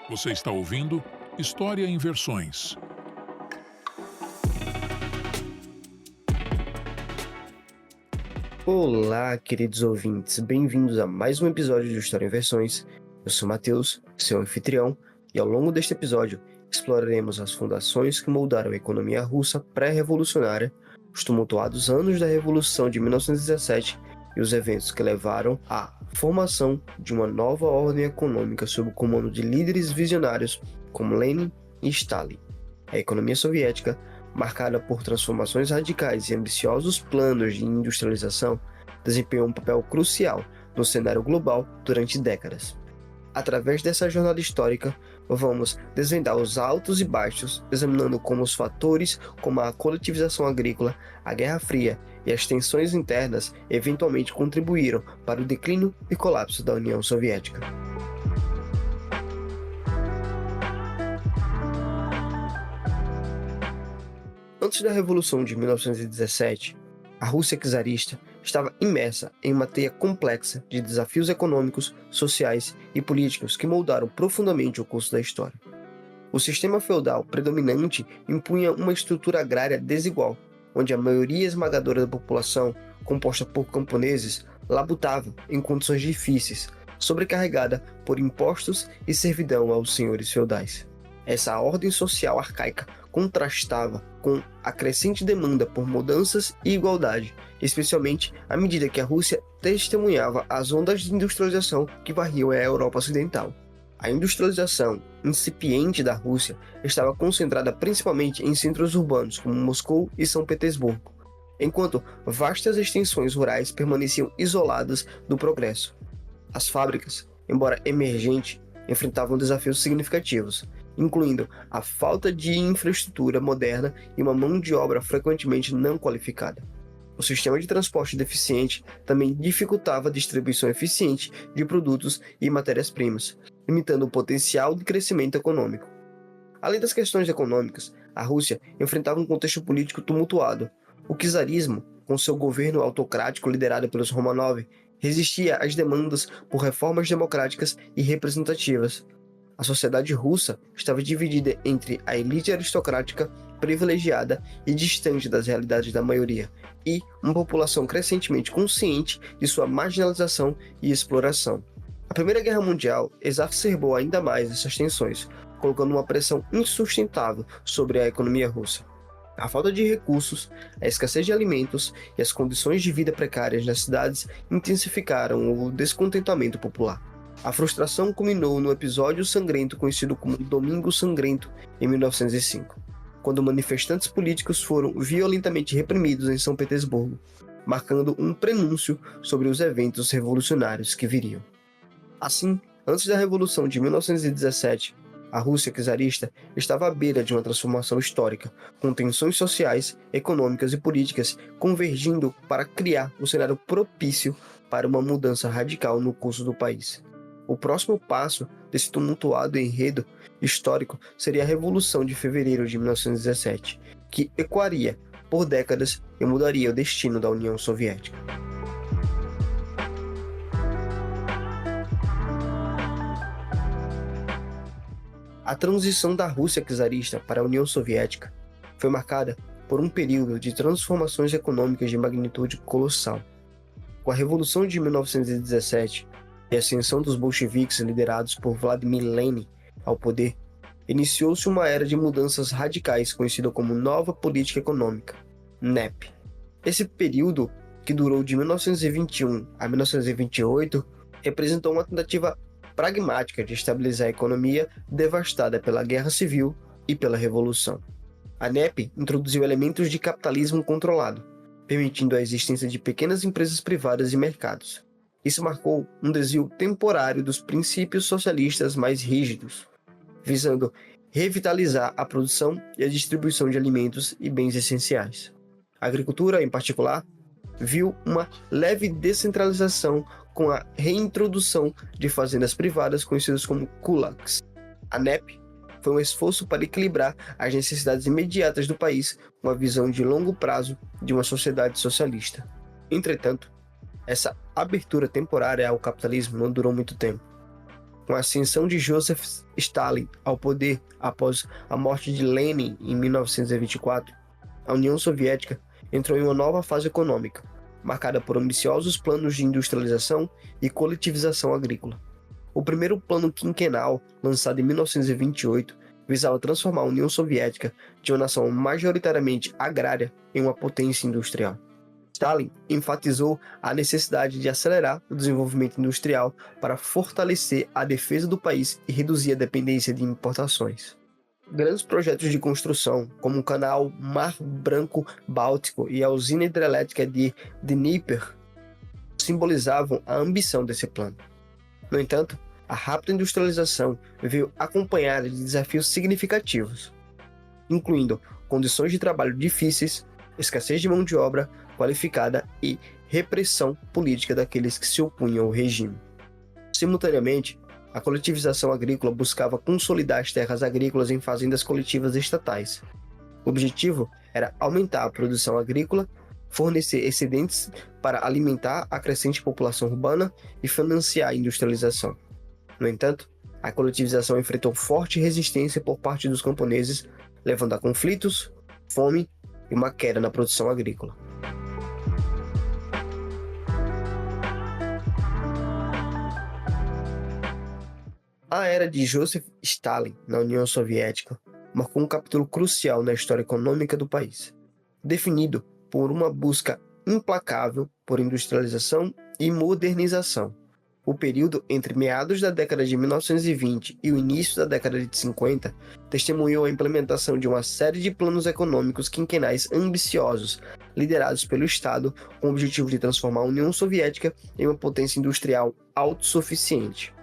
Você está ouvindo História em Versões. Olá, queridos ouvintes, bem-vindos a mais um episódio de História em Versões. Eu sou Matheus, seu anfitrião, e ao longo deste episódio exploraremos as fundações que moldaram a economia russa pré-revolucionária, os tumultuados anos da Revolução de 1917 e os eventos que levaram à formação de uma nova ordem econômica sob o comando de líderes visionários como Lenin e Stalin. A economia soviética, marcada por transformações radicais e ambiciosos planos de industrialização, desempenhou um papel crucial no cenário global durante décadas. Através dessa jornada histórica, vamos desvendar os altos e baixos, examinando como os fatores como a coletivização agrícola, a Guerra Fria e as tensões internas eventualmente contribuíram para o declínio e colapso da União Soviética. Antes da Revolução de 1917, a Rússia czarista estava imersa em uma teia complexa de desafios econômicos, sociais e políticos que moldaram profundamente o curso da história. O sistema feudal predominante impunha uma estrutura agrária desigual, onde a maioria esmagadora da população, composta por camponeses, labutava em condições difíceis, sobrecarregada por impostos e servidão aos senhores feudais. Essa ordem social arcaica contrastava com a crescente demanda por mudanças e igualdade, especialmente à medida que a Rússia testemunhava as ondas de industrialização que varriam a Europa Ocidental. A industrialização incipiente da Rússia estava concentrada principalmente em centros urbanos como Moscou e São Petersburgo, enquanto vastas extensões rurais permaneciam isoladas do progresso. As fábricas, embora emergentes, enfrentavam desafios significativos, incluindo a falta de infraestrutura moderna e uma mão de obra frequentemente não qualificada. O sistema de transporte deficiente também dificultava a distribuição eficiente de produtos e matérias-primas, limitando o potencial de crescimento econômico. Além das questões econômicas, a Rússia enfrentava um contexto político tumultuado. O czarismo, com seu governo autocrático liderado pelos Romanov, resistia às demandas por reformas democráticas e representativas. A sociedade russa estava dividida entre a elite aristocrática, privilegiada e distante das realidades da maioria, e uma população crescentemente consciente de sua marginalização e exploração. A Primeira Guerra Mundial exacerbou ainda mais essas tensões, colocando uma pressão insustentável sobre a economia russa. A falta de recursos, a escassez de alimentos e as condições de vida precárias nas cidades intensificaram o descontentamento popular. A frustração culminou no episódio sangrento conhecido como Domingo Sangrento, em 1905, quando manifestantes políticos foram violentamente reprimidos em São Petersburgo, marcando um prenúncio sobre os eventos revolucionários que viriam. Assim, antes da Revolução de 1917, a Rússia czarista estava à beira de uma transformação histórica, com tensões sociais, econômicas e políticas convergindo para criar um cenário propício para uma mudança radical no curso do país. O próximo passo desse tumultuado enredo histórico seria a Revolução de Fevereiro de 1917, que ecoaria por décadas e mudaria o destino da União Soviética. A transição da Rússia czarista para a União Soviética foi marcada por um período de transformações econômicas de magnitude colossal. Com a Revolução de 1917 e a ascensão dos bolcheviques liderados por Vladimir Lenin ao poder, iniciou-se uma era de mudanças radicais conhecida como Nova Política Econômica, NEP. Esse período, que durou de 1921 a 1928, representou uma tentativa pragmática de estabilizar a economia devastada pela Guerra Civil e pela Revolução. A NEP introduziu elementos de capitalismo controlado, permitindo a existência de pequenas empresas privadas e mercados. Isso marcou um desvio temporário dos princípios socialistas mais rígidos, visando revitalizar a produção e a distribuição de alimentos e bens essenciais. A agricultura, em particular, viu uma leve descentralização com a reintrodução de fazendas privadas conhecidas como kulaks. A NEP foi um esforço para equilibrar as necessidades imediatas do país com a visão de longo prazo de uma sociedade socialista. Entretanto, essa abertura temporária ao capitalismo não durou muito tempo. Com a ascensão de Joseph Stalin ao poder após a morte de Lenin em 1924, a União Soviética entrou em uma nova fase econômica, marcada por ambiciosos planos de industrialização e coletivização agrícola. O primeiro plano quinquenal, lançado em 1928, visava transformar a União Soviética de uma nação majoritariamente agrária em uma potência industrial. Stalin enfatizou a necessidade de acelerar o desenvolvimento industrial para fortalecer a defesa do país e reduzir a dependência de importações. Grandes projetos de construção, como o canal Mar Branco-Báltico e a usina hidrelétrica de Dnieper, simbolizavam a ambição desse plano. No entanto, a rápida industrialização veio acompanhada de desafios significativos, incluindo condições de trabalho difíceis, escassez de mão de obra qualificada e repressão política daqueles que se opunham ao regime. Simultaneamente, a coletivização agrícola buscava consolidar as terras agrícolas em fazendas coletivas estatais. O objetivo era aumentar a produção agrícola, fornecer excedentes para alimentar a crescente população urbana e financiar a industrialização. No entanto, a coletivização enfrentou forte resistência por parte dos camponeses, levando a conflitos, fome e uma queda na produção agrícola. A era de Joseph Stalin na União Soviética marcou um capítulo crucial na história econômica do país, definido por uma busca implacável por industrialização e modernização. O período entre meados da década de 1920 e o início da década de 50 testemunhou a implementação de uma série de planos econômicos quinquenais ambiciosos, liderados pelo Estado, com o objetivo de transformar a União Soviética em uma potência industrial autossuficiente.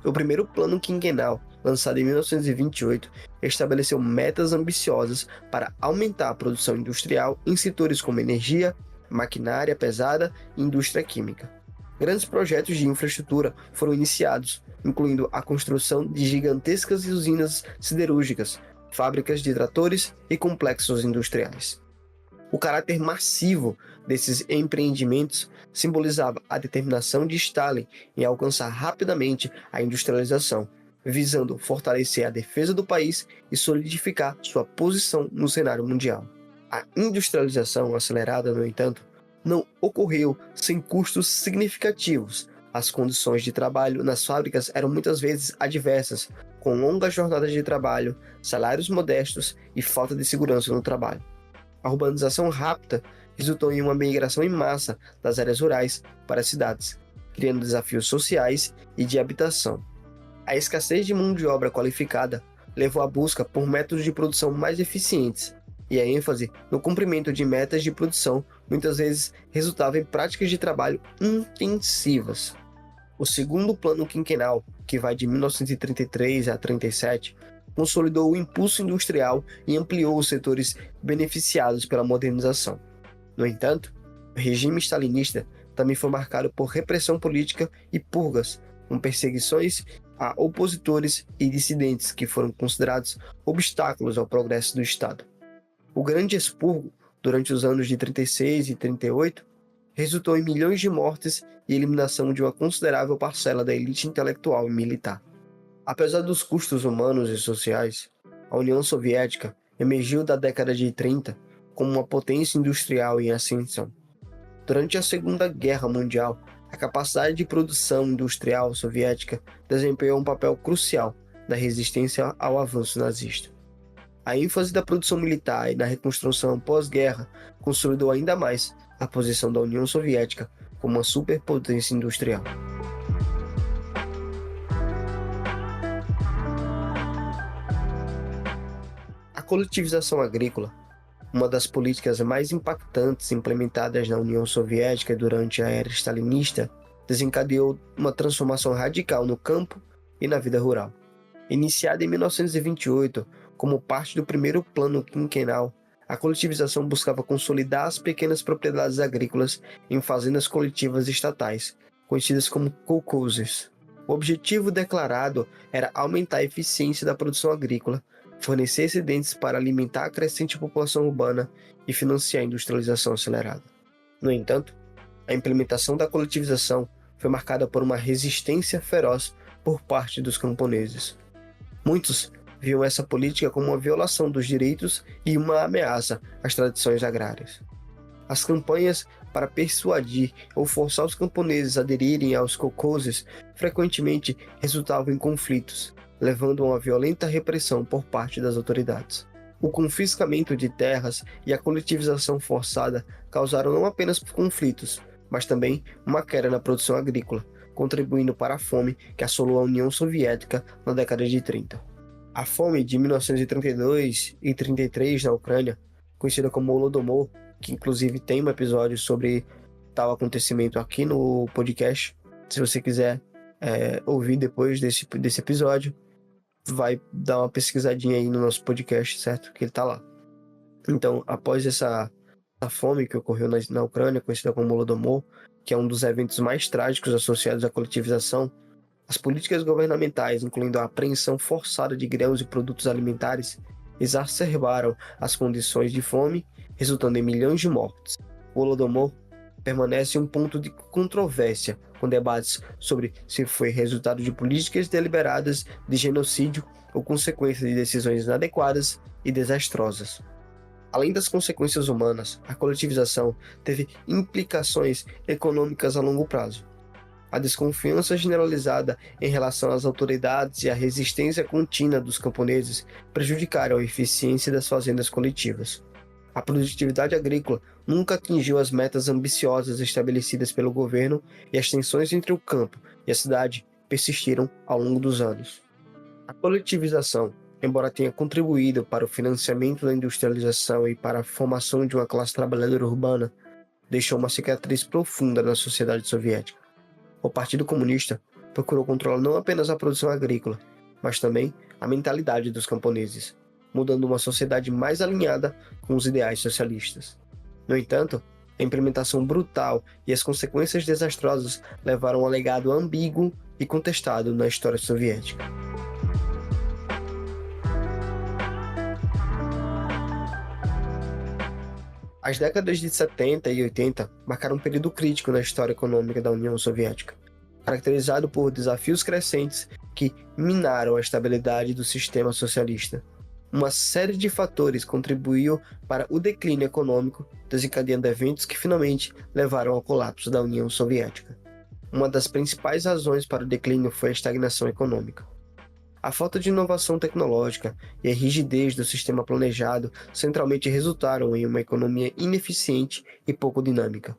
O primeiro plano quinquenal, lançado em 1928, estabeleceu metas ambiciosas para aumentar a produção industrial em setores como energia, maquinária pesada e indústria química. Grandes projetos de infraestrutura foram iniciados, incluindo a construção de gigantescas usinas siderúrgicas, fábricas de tratores e complexos industriais. O caráter massivo desses empreendimentos simbolizava a determinação de Stalin em alcançar rapidamente a industrialização, visando fortalecer a defesa do país e solidificar sua posição no cenário mundial. A industrialização acelerada, no entanto, não ocorreu sem custos significativos. As condições de trabalho nas fábricas eram muitas vezes adversas, com longas jornadas de trabalho, salários modestos e falta de segurança no trabalho. A urbanização rápida resultou em uma migração em massa das áreas rurais para as cidades, criando desafios sociais e de habitação. A escassez de mão de obra qualificada levou à busca por métodos de produção mais eficientes, e a ênfase no cumprimento de metas de produção muitas vezes resultava em práticas de trabalho intensivas. O segundo plano quinquenal, que vai de 1933 a 37, consolidou o impulso industrial e ampliou os setores beneficiados pela modernização. No entanto, o regime stalinista também foi marcado por repressão política e purgas, com perseguições a opositores e dissidentes que foram considerados obstáculos ao progresso do Estado. O Grande Expurgo, durante os anos de 36 e 38, resultou em milhões de mortes e eliminação de uma considerável parcela da elite intelectual e militar. Apesar dos custos humanos e sociais, a União Soviética emergiu da década de 30 como uma potência industrial em ascensão. Durante a Segunda Guerra Mundial, a capacidade de produção industrial soviética desempenhou um papel crucial na resistência ao avanço nazista. A ênfase da produção militar e na reconstrução pós-guerra consolidou ainda mais a posição da União Soviética como uma superpotência industrial. A coletivização agrícola, uma das políticas mais impactantes implementadas na União Soviética durante a era stalinista, desencadeou uma transformação radical no campo e na vida rural. Iniciada em 1928 como parte do primeiro plano quinquenal, a coletivização buscava consolidar as pequenas propriedades agrícolas em fazendas coletivas estatais, conhecidas como kolkhozes. O objetivo declarado era aumentar a eficiência da produção agrícola, fornecer excedentes para alimentar a crescente população urbana e financiar a industrialização acelerada. No entanto, a implementação da coletivização foi marcada por uma resistência feroz por parte dos camponeses. Muitos viam essa política como uma violação dos direitos e uma ameaça às tradições agrárias. As campanhas para persuadir ou forçar os camponeses a aderirem aos kolkhozes frequentemente resultavam em conflitos, levando a uma violenta repressão por parte das autoridades. O confiscamento de terras e a coletivização forçada causaram não apenas conflitos, mas também uma queda na produção agrícola, contribuindo para a fome que assolou a União Soviética na década de 30. A fome de 1932 e 33 na Ucrânia, conhecida como Holodomor, que inclusive tem um episódio sobre tal acontecimento aqui no podcast, se você quiser ouvir depois desse episódio, vai dar uma pesquisadinha aí no nosso podcast, certo? Que ele tá lá. Então, após essa fome que ocorreu na Ucrânia, conhecida como Holodomor, que é um dos eventos mais trágicos associados à coletivização, as políticas governamentais, incluindo a apreensão forçada de grãos e produtos alimentares, exacerbaram as condições de fome, resultando em milhões de mortes. O Holodomor permanece um ponto de controvérsia, com debates sobre se foi resultado de políticas deliberadas de genocídio ou consequência de decisões inadequadas e desastrosas. Além das consequências humanas, a coletivização teve implicações econômicas a longo prazo. A desconfiança generalizada em relação às autoridades e a resistência contínua dos camponeses prejudicaram a eficiência das fazendas coletivas. A produtividade agrícola nunca atingiu as metas ambiciosas estabelecidas pelo governo e as tensões entre o campo e a cidade persistiram ao longo dos anos. A coletivização, embora tenha contribuído para o financiamento da industrialização e para a formação de uma classe trabalhadora urbana, deixou uma cicatriz profunda na sociedade soviética. O Partido Comunista procurou controlar não apenas a produção agrícola, mas também a mentalidade dos camponeses, mudando uma sociedade mais alinhada com os ideais socialistas. No entanto, a implementação brutal e as consequências desastrosas levaram a um legado ambíguo e contestado na história soviética. As décadas de 70 e 80 marcaram um período crítico na história econômica da União Soviética, caracterizado por desafios crescentes que minaram a estabilidade do sistema socialista. Uma série de fatores contribuiu para o declínio econômico, desencadeando eventos que finalmente levaram ao colapso da União Soviética. Uma das principais razões para o declínio foi a estagnação econômica. A falta de inovação tecnológica e a rigidez do sistema planejado centralmente resultaram em uma economia ineficiente e pouco dinâmica.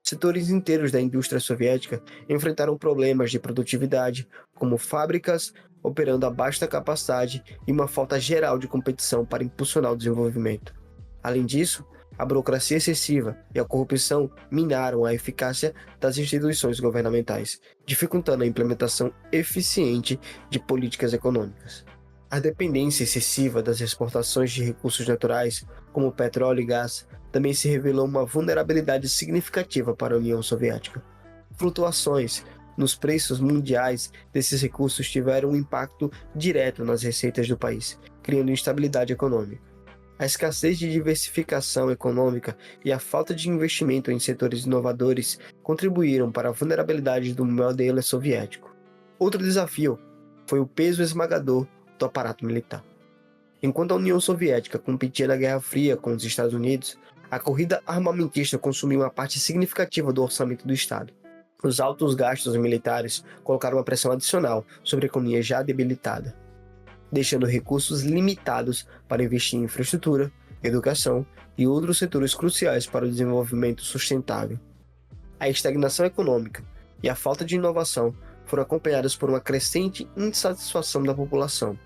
Setores inteiros da indústria soviética enfrentaram problemas de produtividade, como fábricas operando a baixa capacidade e uma falta geral de competição para impulsionar o desenvolvimento. Além disso, a burocracia excessiva e a corrupção minaram a eficácia das instituições governamentais, dificultando a implementação eficiente de políticas econômicas. A dependência excessiva das exportações de recursos naturais, como petróleo e gás, também se revelou uma vulnerabilidade significativa para a União Soviética. Flutuações nos preços mundiais desses recursos tiveram um impacto direto nas receitas do país, criando instabilidade econômica. A escassez de diversificação econômica e a falta de investimento em setores inovadores contribuíram para a vulnerabilidade do modelo soviético. Outro desafio foi o peso esmagador do aparato militar. Enquanto a União Soviética competia na Guerra Fria com os Estados Unidos, a corrida armamentista consumiu uma parte significativa do orçamento do Estado. Os altos gastos militares colocaram uma pressão adicional sobre a economia já debilitada, deixando recursos limitados para investir em infraestrutura, educação e outros setores cruciais para o desenvolvimento sustentável. A estagnação econômica e a falta de inovação foram acompanhadas por uma crescente insatisfação da população.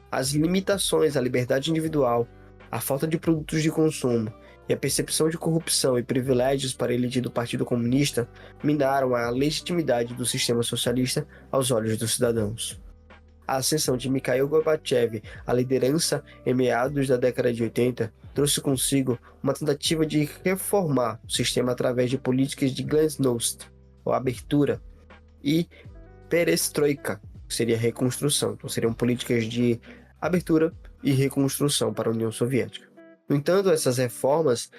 As limitações à liberdade individual, a falta de produtos de consumo e a percepção de corrupção e privilégios para a elite do Partido Comunista minaram a legitimidade do sistema socialista aos olhos dos cidadãos. A ascensão de Mikhail Gorbachev à liderança em meados da década de 80 trouxe consigo uma tentativa de reformar o sistema através de políticas de glasnost, ou abertura, e perestroika, que seria reconstrução. Então seriam políticas de abertura e reconstrução para a União Soviética. No entanto, essas reformas,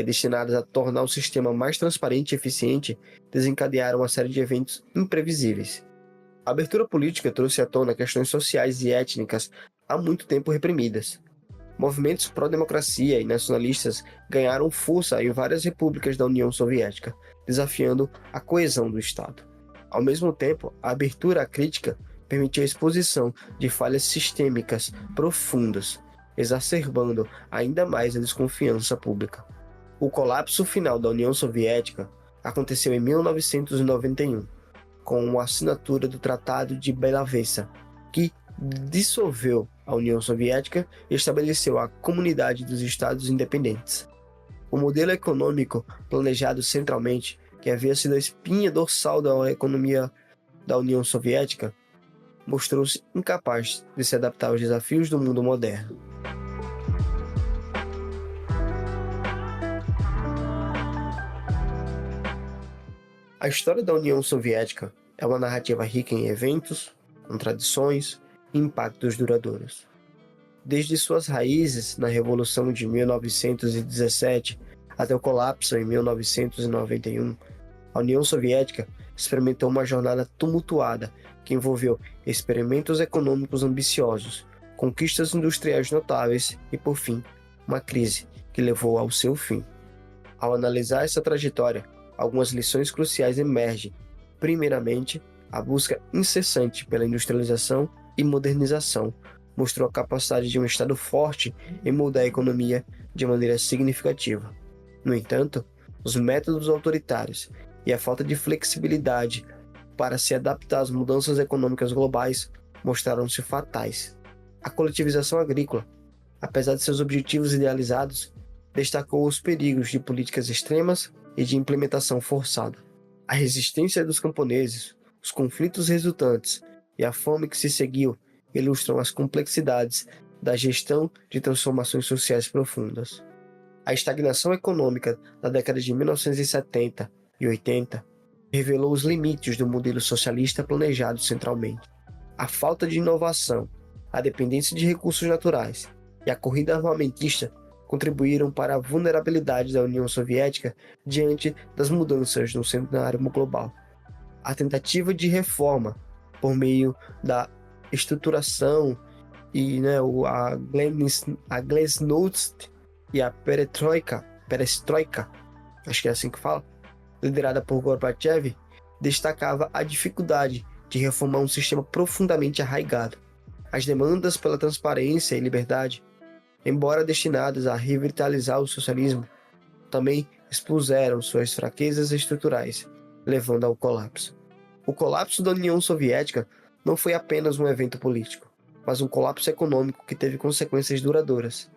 destinadas a tornar o sistema mais transparente e eficiente, desencadearam uma série de eventos imprevisíveis. A abertura política trouxe à tona questões sociais e étnicas há muito tempo reprimidas. Movimentos pró-democracia e nacionalistas ganharam força em várias repúblicas da União Soviética, desafiando a coesão do Estado. Ao mesmo tempo, a abertura à crítica permitiu a exposição de falhas sistêmicas profundas, exacerbando ainda mais a desconfiança pública. O colapso final da União Soviética aconteceu em 1991, com a assinatura do Tratado de Bela-Vista, que dissolveu a União Soviética e estabeleceu a Comunidade dos Estados Independentes. O modelo econômico planejado centralmente, que havia sido a espinha dorsal da economia da União Soviética, mostrou-se incapaz de se adaptar aos desafios do mundo moderno. A história da União Soviética é uma narrativa rica em eventos, contradições e impactos duradouros. Desde suas raízes na Revolução de 1917 até o colapso em 1991, a União Soviética experimentou uma jornada tumultuada que envolveu experimentos econômicos ambiciosos, conquistas industriais notáveis e, por fim, uma crise que levou ao seu fim. Ao analisar essa trajetória, algumas lições cruciais emergem. Primeiramente, a busca incessante pela industrialização e modernização mostrou a capacidade de um Estado forte em moldar a economia de maneira significativa. No entanto, os métodos autoritários e a falta de flexibilidade para se adaptar às mudanças econômicas globais mostraram-se fatais. A coletivização agrícola, apesar de seus objetivos idealizados, destacou os perigos de políticas extremas e de implementação forçada. A resistência dos camponeses, os conflitos resultantes e a fome que se seguiu ilustram as complexidades da gestão de transformações sociais profundas. A estagnação econômica da década de 1970 e 80 revelou os limites do modelo socialista planejado centralmente. A falta de inovação, a dependência de recursos naturais e a corrida armamentista contribuíram para a vulnerabilidade da União Soviética diante das mudanças no cenário global. A tentativa de reforma por meio da estruturação e a Glasnost e a Perestroika, acho que é assim que fala, liderada por Gorbachev, destacava a dificuldade de reformar um sistema profundamente arraigado. As demandas pela transparência e liberdade, embora destinadas a revitalizar o socialismo, também expuseram suas fraquezas estruturais, levando ao colapso. O colapso da União Soviética não foi apenas um evento político, mas um colapso econômico que teve consequências duradouras.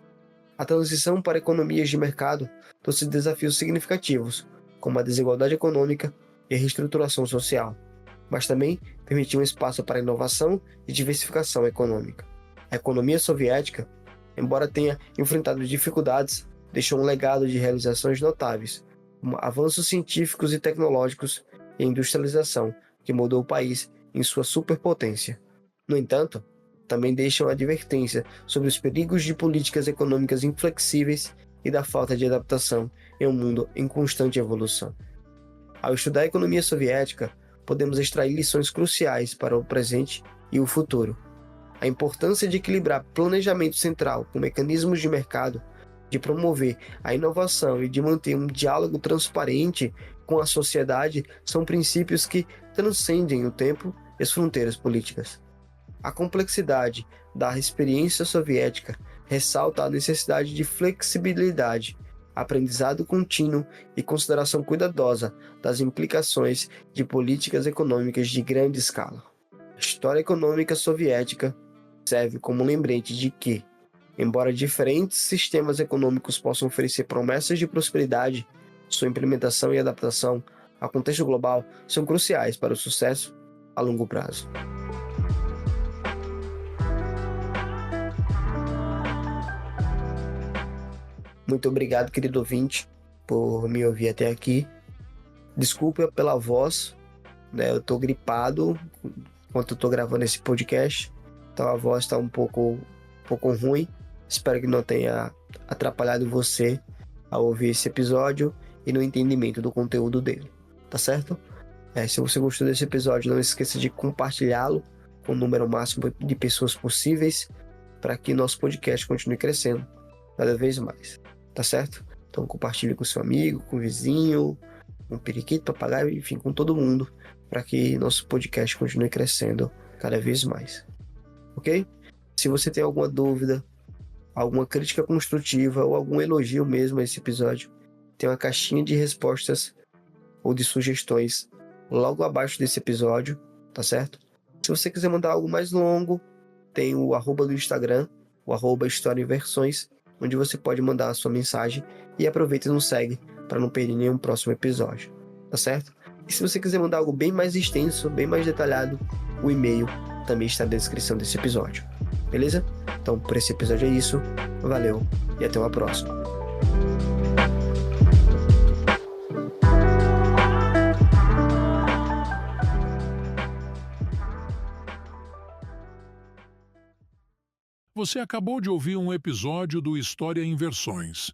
A transição para economias de mercado trouxe desafios significativos, como a desigualdade econômica e a reestruturação social, mas também permitiu um espaço para inovação e diversificação econômica. A economia soviética, embora tenha enfrentado dificuldades, deixou um legado de realizações notáveis, como avanços científicos e tecnológicos e industrialização que mudou o país em sua superpotência. No entanto, também deixam advertência sobre os perigos de políticas econômicas inflexíveis e da falta de adaptação em um mundo em constante evolução. Ao estudar a economia soviética, podemos extrair lições cruciais para o presente e o futuro. A importância de equilibrar planejamento central com mecanismos de mercado, de promover a inovação e de manter um diálogo transparente com a sociedade são princípios que transcendem o tempo e as fronteiras políticas. A complexidade da experiência soviética ressalta a necessidade de flexibilidade, aprendizado contínuo e consideração cuidadosa das implicações de políticas econômicas de grande escala. A história econômica soviética serve como lembrete de que, embora diferentes sistemas econômicos possam oferecer promessas de prosperidade, sua implementação e adaptação ao contexto global são cruciais para o sucesso a longo prazo. Muito obrigado, querido ouvinte, por me ouvir até aqui. Desculpa pela voz, né? Eu tô gripado enquanto eu tô gravando esse podcast, então a voz está um pouco ruim. Espero que não tenha atrapalhado você a ouvir esse episódio e no entendimento do conteúdo dele, tá certo? Se você gostou desse episódio, não esqueça de compartilhá-lo com o número máximo de pessoas possíveis para que nosso podcast continue crescendo cada vez mais, tá certo? Então compartilhe com seu amigo, com o vizinho, com o periquito, papagaio, enfim, com todo mundo, para que nosso podcast continue crescendo cada vez mais, ok? Se você tem alguma dúvida, alguma crítica construtiva ou algum elogio mesmo a esse episódio, tem uma caixinha de respostas ou de sugestões logo abaixo desse episódio, tá certo? Se você quiser mandar algo mais longo, tem o arroba do Instagram, o arroba História em Versões, onde você pode mandar a sua mensagem e aproveita e nos segue para não perder nenhum próximo episódio, tá certo? E se você quiser mandar algo bem mais extenso, bem mais detalhado, o e-mail também está na descrição desse episódio, beleza? Então, por esse episódio é isso, valeu e até uma próxima. Você acabou de ouvir um episódio do História em Versões.